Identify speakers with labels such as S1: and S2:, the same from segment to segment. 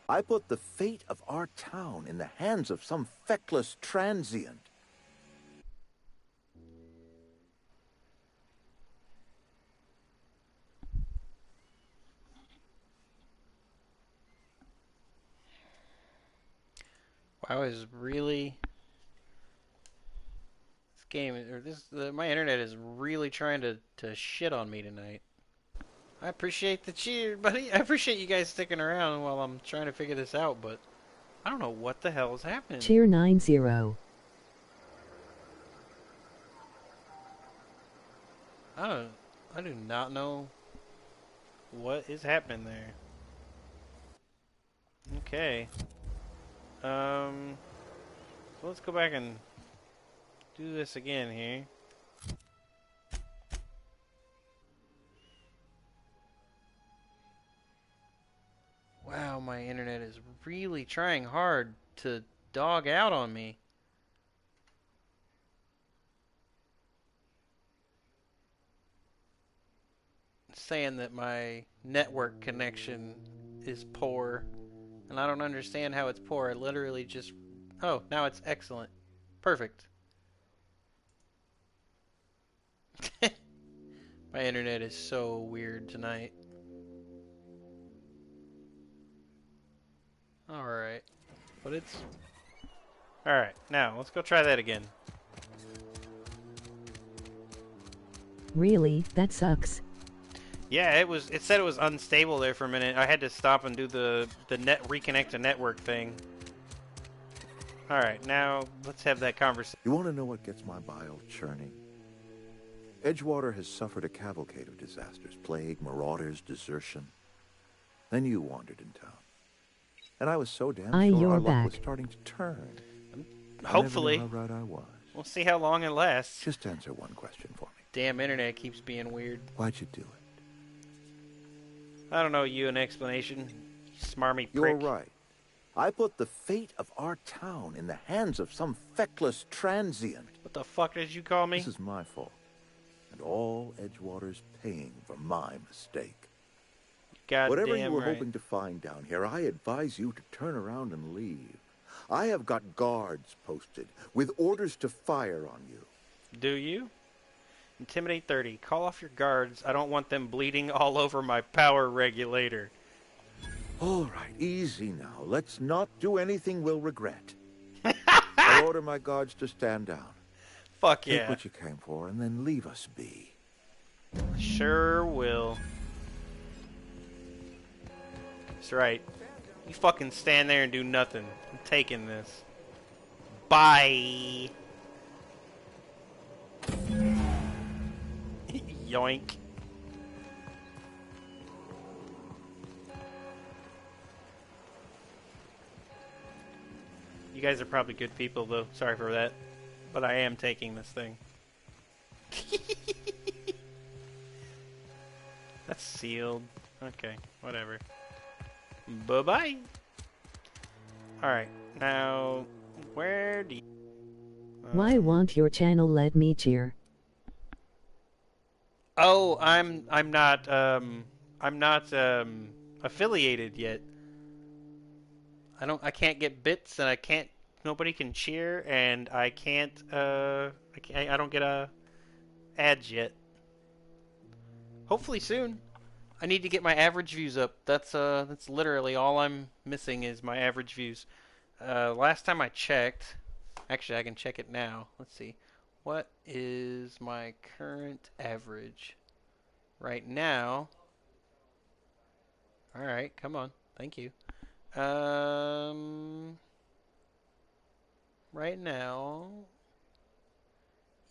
S1: I put the fate of our town in the hands of some feckless transient.
S2: Wow, is really this game or my internet is really trying to shit on me tonight. I appreciate the cheer, buddy. I appreciate you guys sticking around while I'm trying to figure this out, but I don't know what the hell is happening.
S3: Cheer 90.
S2: I don't. I do not know what is happening there. Okay. So let's go back and do this again here. Wow, my internet is really trying hard to dog out on me. It's saying that my network connection is poor, and I don't understand how it's poor. I literally just. Oh, now it's excellent. Perfect. My internet is so weird tonight. Alright. But it's. Alright, now let's go try that again.
S3: Really? That sucks.
S2: Yeah, it said it was unstable there for a minute. I had to stop and do the net reconnect to network thing. Alright, now let's have that conversation.
S1: You want to know what gets my bile churning? Edgewater has suffered a cavalcade of disasters, plague, marauders, desertion. Then you wandered in town. And I was so damn sure
S3: You're
S1: our luck was
S3: back.
S1: starting to turn.
S2: Hopefully.
S1: I never knew how right I was.
S2: We'll see how long it lasts.
S1: Just answer one question for me.
S2: Damn internet keeps being weird.
S1: Why'd you do it?
S2: I don't know you an explanation. You smarmy prick.
S1: You're right. I put the fate of our town in the hands of some feckless transient.
S2: What the fuck did you call me?
S1: This is my fault. And all Edgewater's paying for my mistake.
S2: God
S1: Whatever
S2: damn
S1: you were
S2: right.
S1: hoping to find down here, I advise you to turn around and leave. I have got guards posted with orders to fire on you.
S2: Do you? Intimidate 30. Call off your guards. I don't want them bleeding all over my power regulator.
S1: All right, easy now. Let's not do anything we'll regret. I'll order my guards to stand down.
S2: Fuck
S1: Take
S2: yeah.
S1: what you came for and then leave us be.
S2: Sure will. That's right. You fucking stand there and do nothing. I'm taking this. Bye. Yoink. You guys are probably good people, though. Sorry for that. But I am taking this thing. That's sealed. Okay, whatever. Bye-bye. Alright, now, where do you...
S3: Why won't your channel let me cheer?
S2: Oh, I'm not affiliated yet. I can't get bits, and nobody can cheer, and I don't get ads yet. Hopefully soon. I need to get my average views up. That's literally all I'm missing is my average views. Last time I checked, actually I can check it now. Let's see. What is my current average right now? All right, come on. Thank you. Right now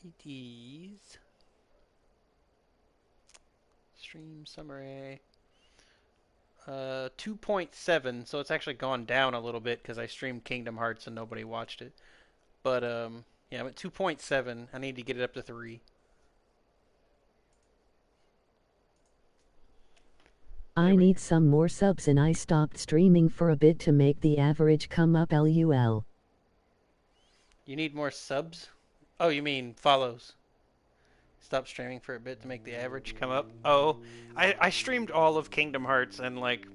S2: it is stream summary 2.7, so it's actually gone down a little bit because I streamed Kingdom Hearts and nobody watched it. But yeah, I'm at 2.7. I need to get it up to 3.
S3: I need some more subs and I stopped streaming for a bit to make the average come up LUL.
S2: You need more subs? Oh, you mean follows. Stop streaming for a bit to make the average come up. Oh, I streamed all of Kingdom Hearts and like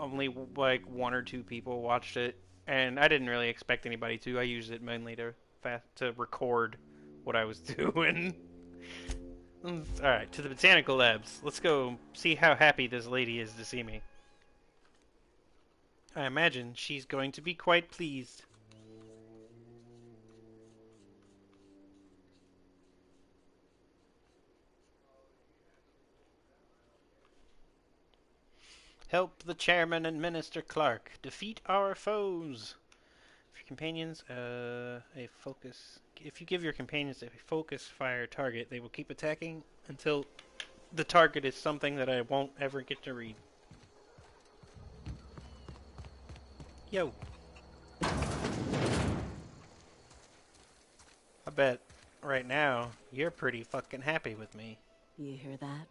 S2: only like one or two people watched it, and I didn't really expect anybody to. I used it mainly to record what I was doing. All right, to the botanical labs. Let's go see how happy this lady is to see me. I imagine she's going to be quite pleased. Help the chairman and Minister Clark defeat our foes. For your companions, a focus. If you give your companions a focus fire target, they will keep attacking until the target is something that I won't ever get to read. Yo. I bet right now you're pretty fucking happy with me.
S4: You hear that?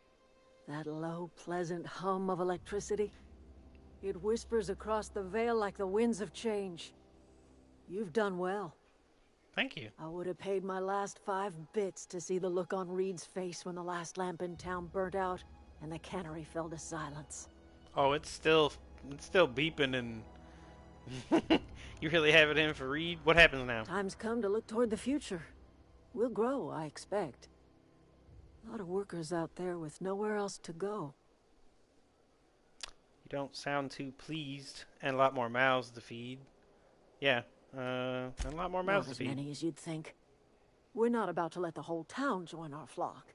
S4: That low, pleasant hum of electricity? It whispers across the veil like the winds of change. You've done well.
S2: Thank you.
S4: I would have paid my last 5 bits to see the look on Reed's face when the last lamp in town burnt out and the cannery fell to silence.
S2: Oh, it's still beeping and you really have it in for Reed? What happens now?
S4: Time's come to look toward the future. We'll grow, I expect. A lot of workers out there with nowhere else to go.
S2: You don't sound too pleased, and a lot more mouths to feed. Yeah, and a lot more mouths
S4: Not
S2: to feed.
S4: as many as you'd think. We're not about to let the whole town join our flock.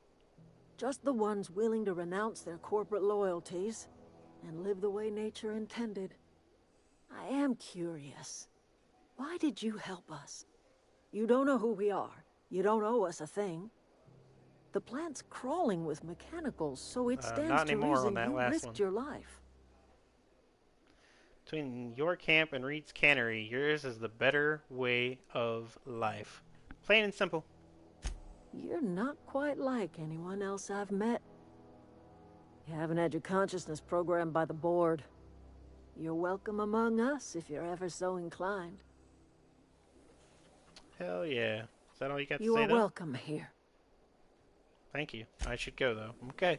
S4: Just the ones willing to renounce their corporate loyalties and live the way nature intended. I am curious. Why did you help us? You don't know who we are. You don't owe us a thing. The plant's crawling with mechanicals, so it stands
S2: not
S4: to
S2: anymore
S4: reason
S2: on that
S4: you
S2: last
S4: risked
S2: one.
S4: your life.
S2: Between your camp and Reed's cannery, yours is the better way of life. Plain and simple.
S4: You're not quite like anyone else I've met. You haven't had your consciousness programmed by the board. You're welcome among us if you're ever so inclined.
S2: Hell yeah. Is that all you got to
S4: You
S2: say,
S4: are
S2: though?
S4: welcome here.
S2: Thank you. I should go, though. Okay.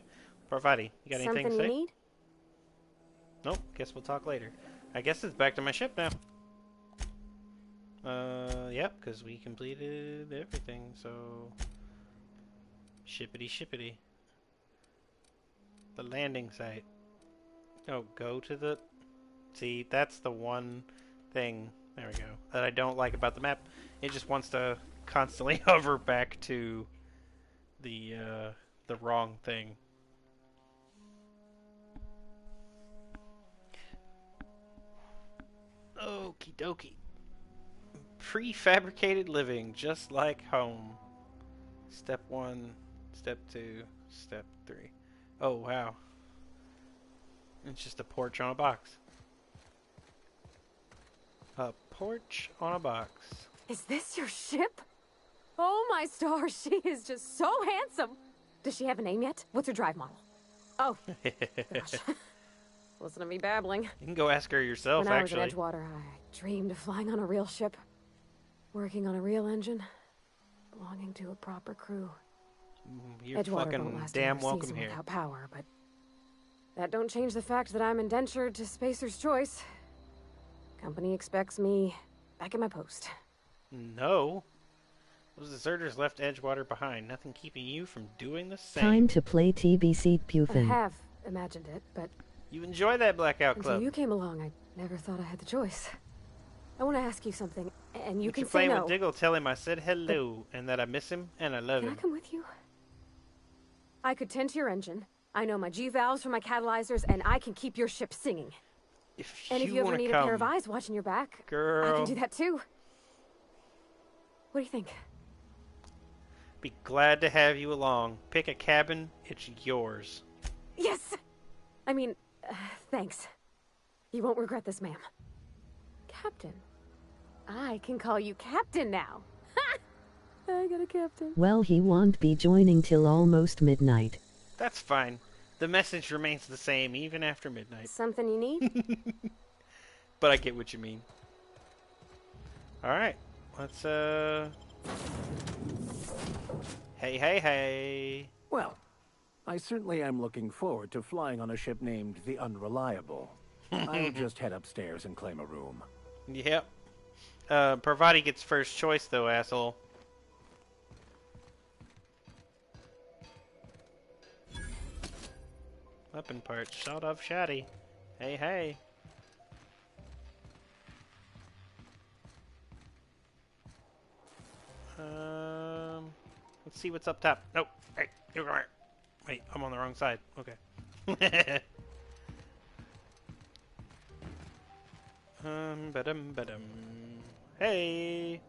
S2: Parvati, you got anything to
S5: Something
S2: say?
S5: you need?
S2: Nope. Guess we'll talk later. I guess it's back to my ship now. Yep, because we completed everything, so... Shippity. The landing site. Oh, go to the... See, that's the one thing, there we go, that I don't like about the map. It just wants to constantly hover back to the wrong thing. Okie dokie. Prefabricated living, just like home. Step 1, step 2, step 3. Oh, wow. It's just a porch on a box. A porch on a box.
S5: Is this your ship? Oh my stars, she is just so handsome. Does she have a name yet? What's her drive model? Oh, gosh. Listen to me babbling.
S2: You can go ask her yourself,
S5: When I was
S2: actually.
S5: at Edgewater, I dreamed of flying on a real ship, working on a real engine, belonging to a proper crew.
S2: You're
S5: Edgewater
S2: fucking
S5: won't last
S2: damn
S5: another
S2: welcome
S5: season
S2: here.
S5: without power, but that don't change the fact that I'm indentured to Spacer's Choice. Company expects me back at my post.
S2: No. Those deserters left Edgewater behind. Nothing keeping you from doing the same.
S3: Time to play TBC
S5: I
S3: Pufin.
S5: have imagined it, but
S2: You enjoy that Blackout
S5: until
S2: Club.
S5: you came along, I never thought I had the choice. I want to ask you something, and you
S2: If
S5: can
S2: you're
S5: say
S2: playing
S5: no.
S2: with Diggle, tell him I said hello and that I miss him and I love
S5: Can I
S2: him.
S5: come with you? I could tend to your engine. I know my G-valves for my catalyzers, and I can keep your ship singing. And if you ever
S2: wanna
S5: need
S2: come,
S5: a pair of eyes watching your back, I
S2: girl,
S5: can do that too. What do you think?
S2: be glad to have you along. Pick a cabin, it's yours.
S5: Yes! I mean, thanks. You won't regret this, ma'am. Captain. I can call you Captain now. Ha! I got a captain.
S3: Well, he won't be joining till almost midnight.
S2: That's fine. The message remains the same even after midnight.
S5: Something you need?
S2: But I get what you mean. Alright. Let's, Hey.
S6: Well, I certainly am looking forward to flying on a ship named the Unreliable. I'll just head upstairs and claim a room.
S2: Yep. Parvati gets first choice, though, asshole. Weapon parts. Shot of Shaddy. Hey, hey. Let's see what's up top. Nope. Hey, you're right. Wait, I'm on the wrong side. Okay. Ba-dum. Hey.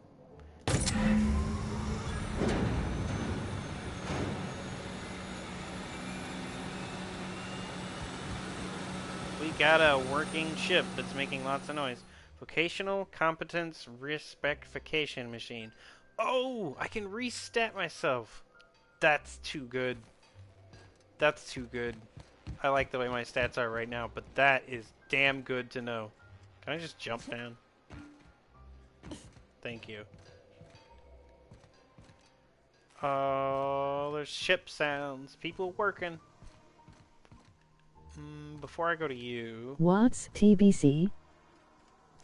S2: We got a working ship that's making lots of noise. Vocational Competence Respectification Machine. Oh, I can restat myself. That's too good. That's too good. I like the way my stats are right now, but that is damn good to know. Can I just jump down? Thank you. Oh, there's ship sounds. People working. Before I go to you...
S3: What's TBC?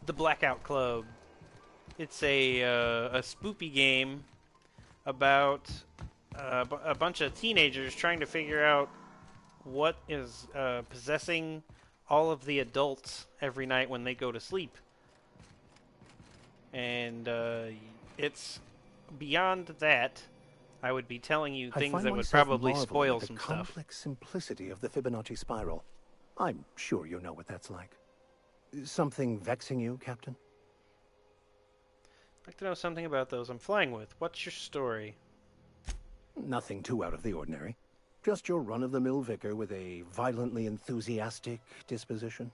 S2: The Blackout Club. It's a spoopy game about a bunch of teenagers trying to figure out what is possessing all of the adults every night when they go to sleep. And it's beyond that. I would be telling you things that would probably spoil some stuff.
S6: The complex simplicity of the Fibonacci spiral. I'm sure you know what that's like. Something vexing you, Captain?
S2: I'd like to know something about those I'm flying with. What's your story?
S6: Nothing too out of the ordinary. Just your run-of-the-mill vicar with a violently enthusiastic disposition.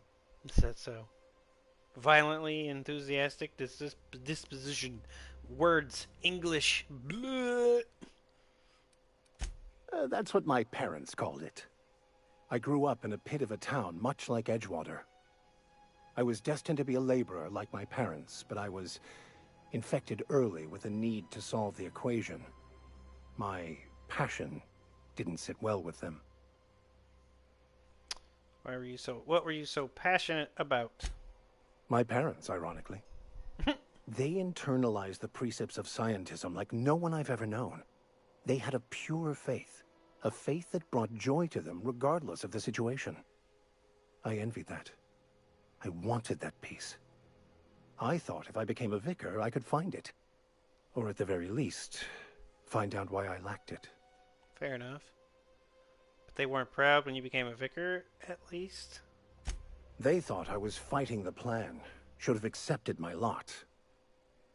S2: Is that so? Violently enthusiastic disposition. Words. English. Blah.
S6: That's what my parents called it. I grew up in a pit of a town, much like Edgewater. I was destined to be a laborer like my parents, but I was infected early with a need to solve the equation. My passion didn't sit well with them.
S2: What were you so passionate about?
S6: My parents, ironically. They internalized the precepts of scientism like no one I've ever known. They had a pure faith, a faith that brought joy to them regardless of the situation. I envied that. I wanted that peace. I thought if I became a vicar, I could find it. Or at the very least, find out why I lacked it.
S2: Fair enough. But they weren't proud when you became a vicar, at least?
S6: They thought I was fighting the plan, should have accepted my lot.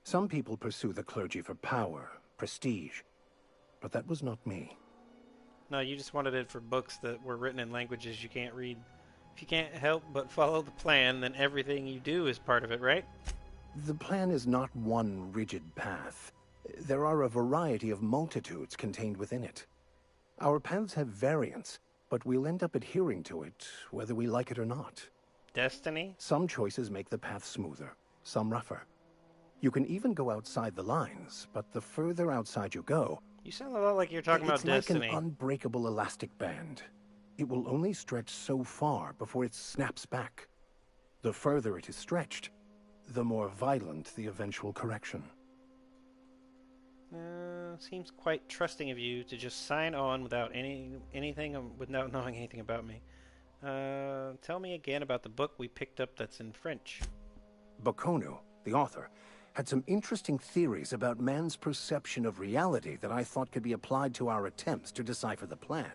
S6: Some people pursue the clergy for power, prestige, but that was not me.
S2: No, you just wanted it for books that were written in languages you can't read. If you can't help but follow the plan, then everything you do is part of it, right?
S6: The plan is not one rigid path. There are a variety of multitudes contained within it. Our paths have variance, but we'll end up adhering to it, whether we like it or not.
S2: Destiny?
S6: Some choices make the path smoother, some rougher. You can even go outside the lines, but the further outside you go...
S2: You sound a lot like you're talking about Destiny.
S6: It's like an unbreakable elastic band. It will only stretch so far before it snaps back. The further it is stretched, the more violent the eventual correction.
S2: Seems quite trusting of you to just sign on without without knowing anything about me. Tell me again about the book we picked up that's in French.
S6: Bocconu, the author, had some interesting theories about man's perception of reality that I thought could be applied to our attempts to decipher the plan.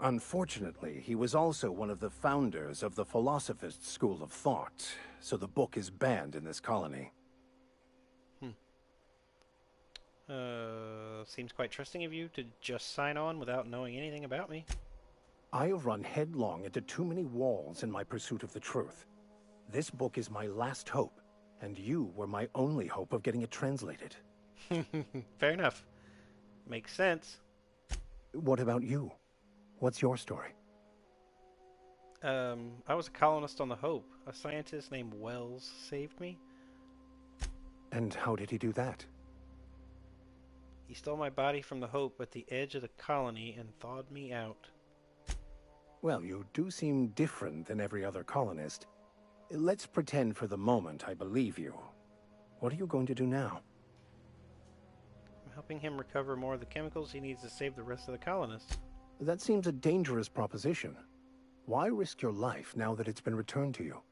S6: Unfortunately, he was also one of the founders of the Philosophist school of thought, so the book is banned in this colony.
S2: Seems quite trusting of you to just sign on without knowing anything about me.
S6: I have run headlong into too many walls in my pursuit of the truth. This book is my last hope, and you were my only hope of getting it translated.
S2: Fair enough. Makes sense.
S6: What about you? What's your story?
S2: I was a colonist on the Hope. A scientist named Wells saved me.
S6: And how did he do that?
S2: He stole my body from the Hope at the edge of the colony and thawed me out.
S6: Well, you do seem different than every other colonist. Let's pretend for the moment I believe you. What are you going to do now?
S2: I'm helping him recover more of the chemicals he needs to save the rest of the colonists.
S6: That seems a dangerous proposition. Why risk your life now that it's been returned to you?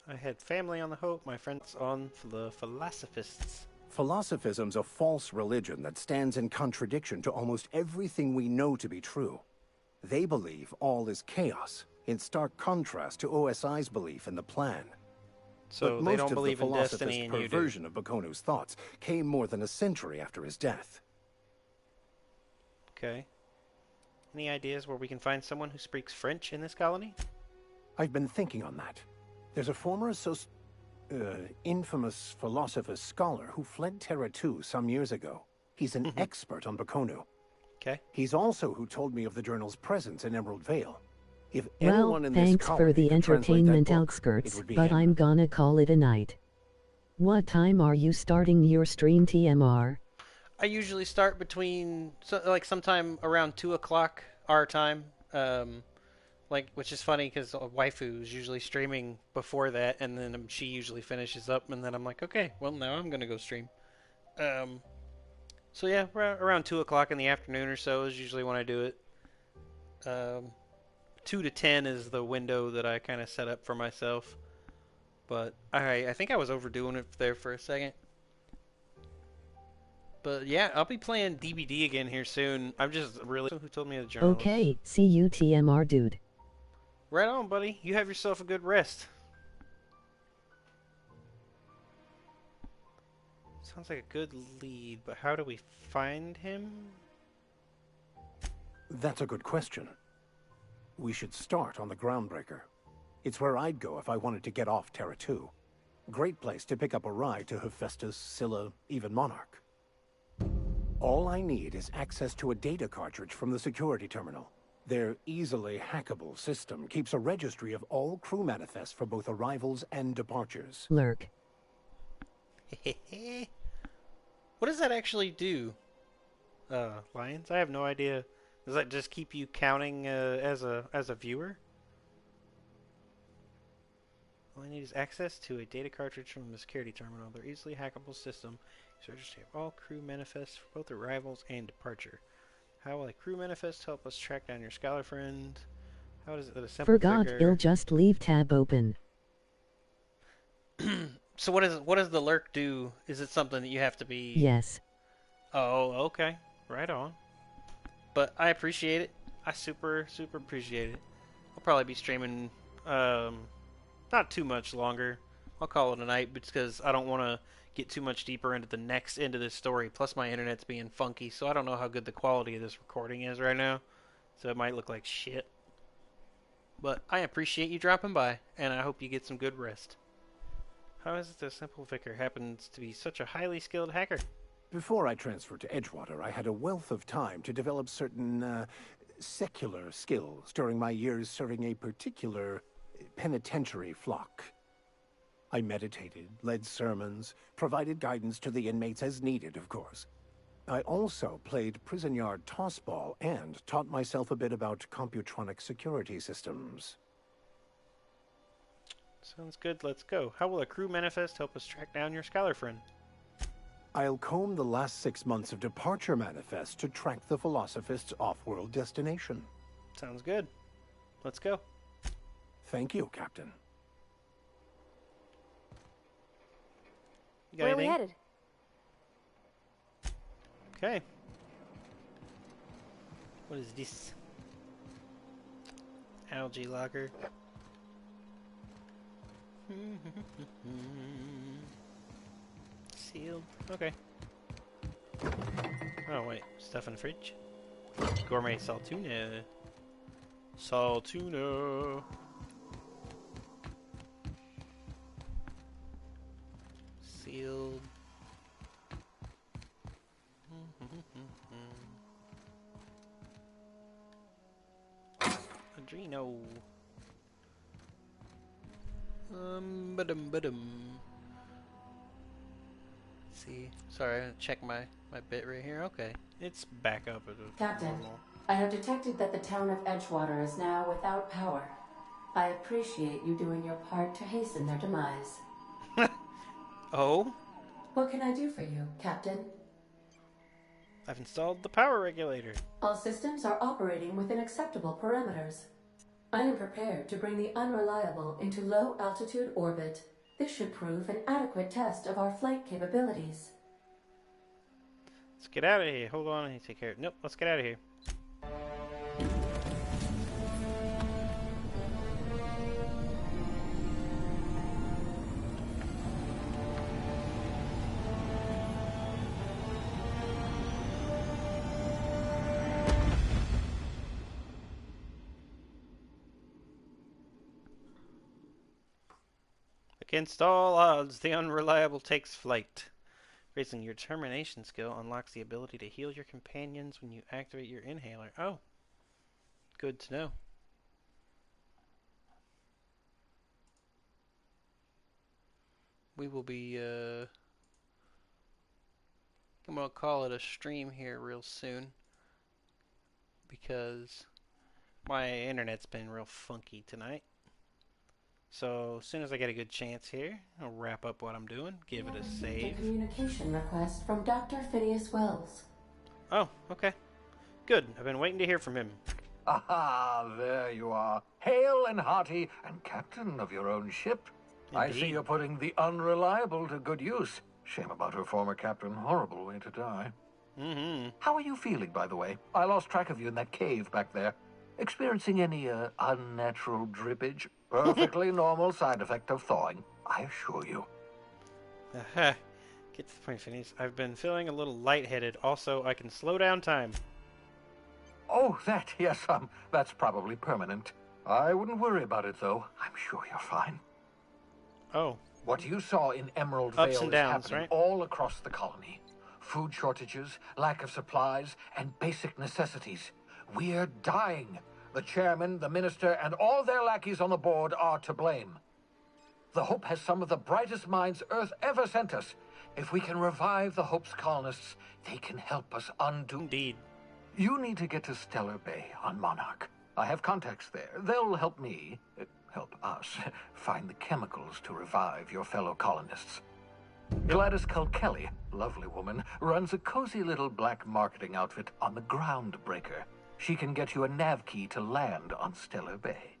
S2: I had family on the Hope, my friends on the Philosophists.
S6: Philosophism's a false religion that stands in contradiction to almost everything we know to be true. They believe all is chaos, in stark contrast to OSI's belief in the plan.
S2: So
S6: But
S2: they
S6: most
S2: don't
S6: of
S2: believe
S6: the
S2: in destiny, and you do.
S6: perversion of Bakonu's thoughts came more than a century after his death.
S2: Okay. Any ideas where we can find someone who speaks French in this colony?
S6: I've been thinking on that. There's a former infamous Philosophus scholar who fled Terra 2 some years ago. He's an expert on Bakonu.
S2: Okay.
S6: He's also who told me of the journal's presence in Emerald Vale. If
S3: Well,
S6: anyone in this
S3: thanks for
S6: colony
S3: the
S6: could translate that
S3: entertainment
S6: book, it
S3: outskirts,
S6: would be
S3: but
S6: him.
S3: I'm gonna call it a night. What time are you starting your stream, TMR?
S2: I usually start between, sometime around 2 o'clock our time. Which is funny because waifu is usually streaming before that, and then she usually finishes up, and then I'm like, okay, well, now I'm going to go stream. So yeah, around 2 o'clock in the afternoon or so is usually when I do it. 2 to 10 is the window that I kind of set up for myself. But I think I was overdoing it there for a second. But yeah, I'll be playing DBD again here soon. I'm just really... Who told me the journal?
S3: Okay, see you, TMR dude.
S2: Right on, buddy. You have yourself a good rest. Sounds like a good lead, but how do we find him?
S6: That's a good question. We should start on the Groundbreaker. It's where I'd go if I wanted to get off Terra 2. Great place to pick up a ride to Hephaestus, Scylla, even Monarch. All I need is access to a data cartridge from the security terminal. Their easily hackable system keeps a registry of all crew manifests for both arrivals and departures.
S3: Lurk.
S2: What does that actually do? Lions? I have no idea. Does that just keep you counting as a viewer? All I need is access to a data cartridge from the security terminal. Their easily hackable system is registry of all crew manifests for both arrivals and departure. How will a crew manifest help us track down your scholar friend? How does it that a simple
S3: Forgot
S2: figure...
S3: I'll just leave tab open.
S2: So what does the lurk do? Is it something that you have to be...
S3: Yes.
S2: Oh, okay. Right on. But I appreciate it. I super appreciate it. I'll probably be streaming not too much longer. I'll call it a night because I don't want to get too much deeper into the next end of this story. Plus my internet's being funky, so I don't know how good the quality of this recording is right now. So it might look like shit. But I appreciate you dropping by, and I hope you get some good rest. How is it that Simple Vicar happens to be such a highly skilled hacker?
S6: Before I transferred to Edgewater, I had a wealth of time to develop certain secular skills during my years serving a particular penitentiary flock. I meditated, led sermons, provided guidance to the inmates as needed, of course. I also played prison yard tossball and taught myself a bit about computronic security systems.
S2: Sounds good, let's go. How will a crew manifest help us track down your scholar friend?
S6: I'll comb the last 6 months of departure manifest to track the Philosophist's off-world destination.
S2: Sounds good. Let's go.
S6: Thank you, Captain.
S2: You got
S5: Where are we
S2: anything?
S5: headed?
S2: Okay. What is this? Algae locker. Sealed. Okay. Oh wait, stuff in the fridge. Gourmet saltuna. Saltuna. Sealed. Adreno. Ba-dum. See, sorry, I check my bit right here. Okay, It's back up at a
S7: Captain,
S2: normal.
S7: I have detected that the town of Edgewater is now without power. I appreciate you doing your part to hasten their demise.
S2: Oh?
S7: What can I do for you, Captain?
S2: I've installed the power regulator.
S7: All systems are operating within acceptable parameters. I am prepared to bring the Unreliable into low-altitude orbit. This should prove an adequate test of our flight capabilities.
S2: Let's get out of here. Hold on, I need to take care of it. Nope, let's get out of here. Against all odds, the Unreliable takes flight. Raising your determination skill unlocks the ability to heal your companions when you activate your inhaler. Oh, good to know. We will be, I'm going to call it a stream here real soon, because my internet's been real funky tonight. So as soon as I get a good chance here, I'll wrap up what I'm doing, give it a save.
S7: A communication request from Dr. Phineas Wells.
S2: Oh, okay. Good. I've been waiting to hear from him.
S8: Aha, there you are. Hale and hearty, and captain of your own ship. I see
S2: Indeed.
S8: you're putting the Unreliable to good use. Shame about her former captain. Horrible way to die.
S2: Mm-hmm.
S8: How are you feeling, by the way? I lost track of you in that cave back there. Experiencing any, unnatural drippage? Perfectly normal side effect of thawing, I assure you.
S2: Aha. Get to the point, Phineas. I've been feeling a little lightheaded. Also, I can slow down time.
S8: Oh, that, yes, that's probably permanent. I wouldn't worry about it, though. I'm sure you're fine.
S2: Oh.
S8: What you saw in Emerald
S2: Ups
S8: Vale
S2: and
S8: is
S2: downs,
S8: happening
S2: right?
S8: all across the colony. Food shortages, lack of supplies, and basic necessities. We're dying. The chairman, the minister, and all their lackeys on the board are to blame. The Hope has some of the brightest minds Earth ever sent us. If we can revive the Hope's colonists, they can help us undo...
S2: Indeed.
S8: You need to get to Stellar Bay on Monarch. I have contacts there. They'll help me, help us, find the chemicals to revive your fellow colonists. Gladys Culkelly, lovely woman, runs a cozy little black marketing outfit on the Groundbreaker. She can get you a nav key to land on Stellar Bay.